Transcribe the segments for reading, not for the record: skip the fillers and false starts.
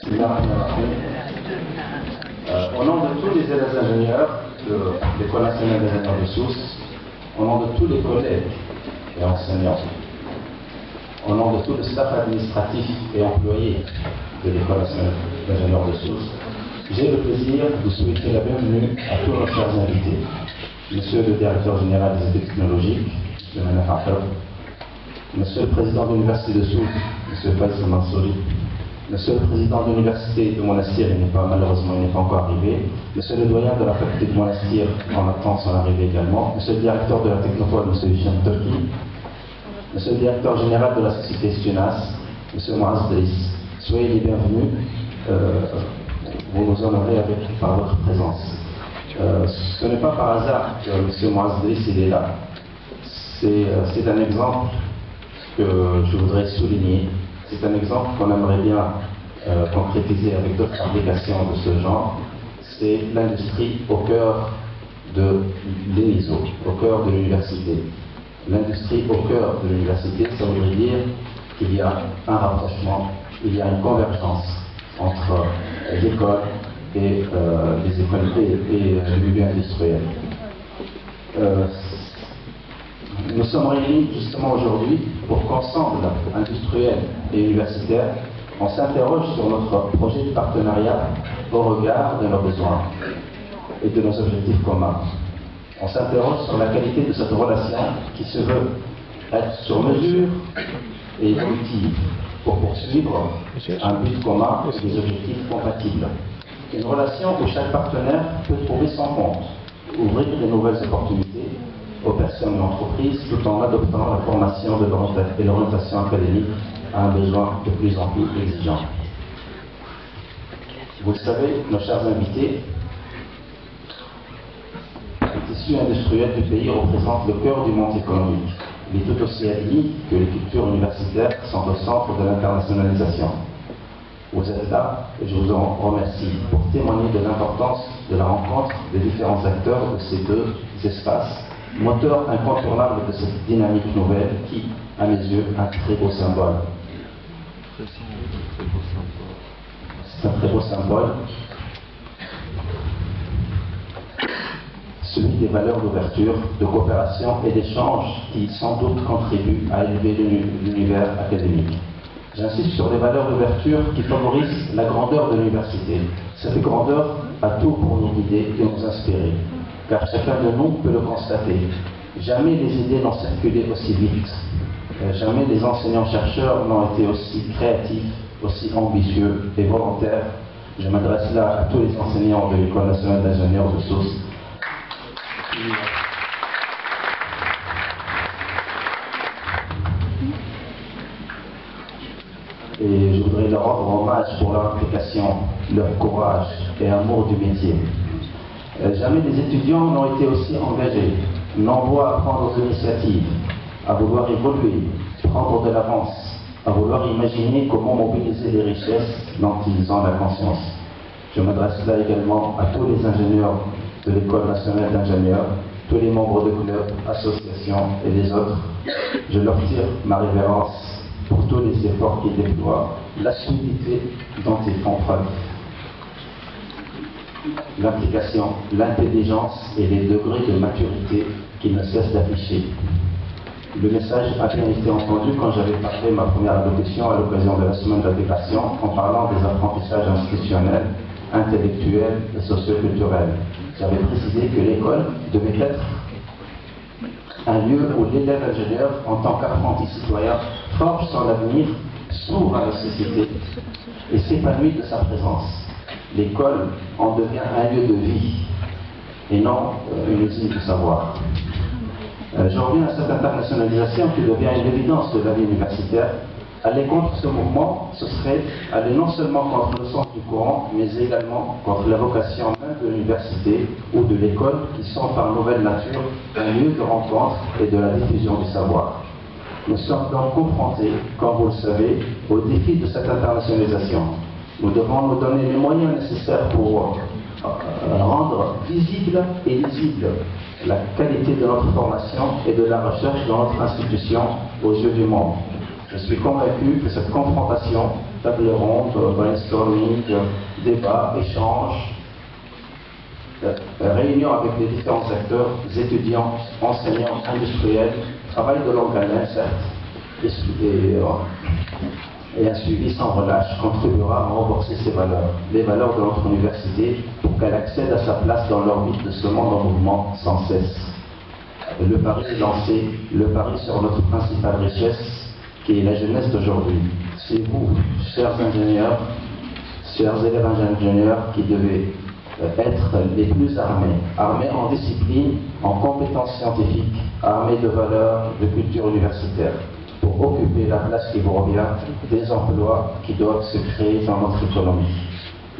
Au nom de tous les élèves ingénieurs de l'École nationale des ingénieurs de Sousse, au nom de tous les collègues et enseignants, au nom de tout le staff administratif et employé de l'École nationale des ingénieurs de Sousse, j'ai le plaisir de souhaiter la bienvenue à tous nos chers invités. Monsieur le directeur général des études technologiques, M. Manaf Afar, Monsieur le président de l'Université de Sousse, M. Faisal Mansouri, Monsieur le président de l'Université de Monastir, malheureusement il n'est pas encore arrivé, Monsieur le doyen de la faculté de Monastir, on attend son arrivée également, Monsieur le directeur de la Technopole, M. Hichem Turki, Monsieur le directeur général de la société Stunas, M. Moaz Driss, soyez les bienvenus, vous nous honorez par votre présence. Ce n'est pas par hasard que M. Moaz Driss est là. C'est un exemple que je voudrais souligner. C'est un exemple qu'on aimerait bien concrétiser avec d'autres applications de ce genre. C'est l'industrie au cœur de l'ENISO, au cœur de l'université. L'industrie au cœur de l'université, ça voudrait dire qu'il y a un rapprochement, il y a une convergence entre l'école et les écoles et le milieu industriel. Nous sommes réunis justement aujourd'hui pour qu'ensemble, industriels et universitaires, on s'interroge sur notre projet de partenariat au regard de nos besoins et de nos objectifs communs. On s'interroge sur la qualité de cette relation qui se veut être sur mesure et évolutive pour poursuivre un but commun et des objectifs compatibles. Une relation où chaque partenaire peut trouver son compte, ouvrir de nouvelles opportunités aux personnes et entreprises tout en adoptant la formation et l'orientation académique à un besoin de plus en plus exigeant. Vous le savez, nos chers invités, le tissu industriel du pays représente le cœur du monde économique. Il est tout aussi admis que les cultures universitaires sont au centre de l'internationalisation. Vous êtes là et je vous en remercie pour témoigner de l'importance de la rencontre des différents acteurs de ces deux espaces, moteur incontournable de cette dynamique nouvelle qui, à mes yeux, est un très beau symbole. C'est un très beau symbole, celui des valeurs d'ouverture, de coopération et d'échange qui, sans doute, contribuent à élever l'univers académique. J'insiste sur les valeurs d'ouverture qui favorisent la grandeur de l'université. Cette grandeur a tout pour nous guider et nous inspirer, car chacun de nous peut le constater. Jamais les idées n'ont circulé aussi vite. Jamais les enseignants-chercheurs n'ont été aussi créatifs, aussi ambitieux et volontaires. Je m'adresse là à tous les enseignants de l'École nationale d'ingénieurs de Sousse. Et je voudrais leur rendre hommage pour leur implication, leur courage et amour du métier. Jamais les étudiants n'ont été aussi engagés, nombreux à prendre des initiatives, à vouloir évoluer, prendre de l'avance, à vouloir imaginer comment mobiliser les richesses dont ils ont la conscience. Je m'adresse là également à tous les ingénieurs de l'École nationale d'ingénieurs, tous les membres de clubs, associations et les autres. Je leur tire ma révérence pour tous les efforts qu'ils déploient, l'assiduité dont ils font preuve, l'implication, l'intelligence et les degrés de maturité qu'ils ne cessent d'afficher. Le message a bien été entendu quand j'avais parlé ma première allocution à l'occasion de la semaine d'intégration en parlant des apprentissages institutionnels, intellectuels et socioculturels. J'avais précisé que l'école devait être un lieu où l'élève ingénieur, en tant qu'apprenti citoyen, forge son avenir, s'ouvre à la société et s'épanouit de sa présence. L'école en devient un lieu de vie et non une usine de savoir. J'en reviens à cette internationalisation qui devient une évidence de la vie universitaire. Aller contre ce mouvement, ce serait aller non seulement contre le sens du courant, mais également contre la vocation même de l'université ou de l'école, qui sont par nouvelle nature un lieu de rencontre et de la diffusion du savoir. Nous sommes donc confrontés, comme vous le savez, au défi de cette internationalisation. Nous devons nous donner les moyens nécessaires pour rendre visible et lisible la qualité de notre formation et de la recherche dans notre institution aux yeux du monde. Je suis convaincu que cette confrontation table ronde, brainstorming, débat, échange, réunion avec les différents acteurs, étudiants, enseignants, industriels, travail de longue haleine, certes, et un suivi sans relâche contribuera à renforcer ses valeurs, les valeurs de notre université, pour qu'elle accède à sa place dans l'orbite de ce monde en mouvement sans cesse. Le pari est lancé, le pari sur notre principale richesse, qui est la jeunesse d'aujourd'hui. C'est vous, chers ingénieurs, chers élèves ingénieurs, qui devez être les plus armés, armés en discipline, en compétences scientifiques, armés de valeurs, de culture universitaire, pour occuper la place qui vous revient des emplois qui doivent se créer dans notre économie.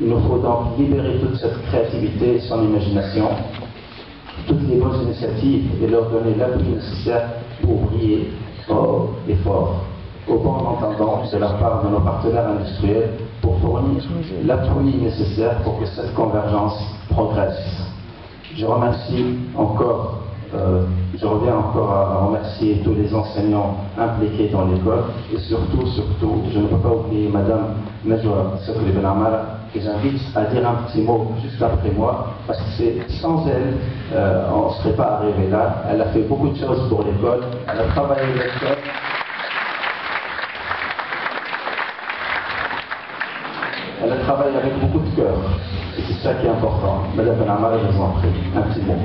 Il nous faut donc libérer toute cette créativité et son imagination, toutes les bonnes initiatives, et leur donner l'appui nécessaire pour briller fort et fort, au bon entendant de la part de nos partenaires industriels, pour fournir l'appui nécessaire pour que cette convergence progresse. Je remercie encore, je reviens encore à remercier tous les enseignants impliqués dans l'école, et surtout, je ne peux pas oublier Madame Najwa Sokli Ben Amara, que j'invite à dire un petit mot juste après moi, parce que sans elle, on ne serait pas arrivé là. Elle a fait beaucoup de choses pour l'école, elle a travaillé l'école. Elle a travaillé avec beaucoup de cœur, et c'est ça qui est important. Madame Ben Amara, je vous en prie, un petit mot.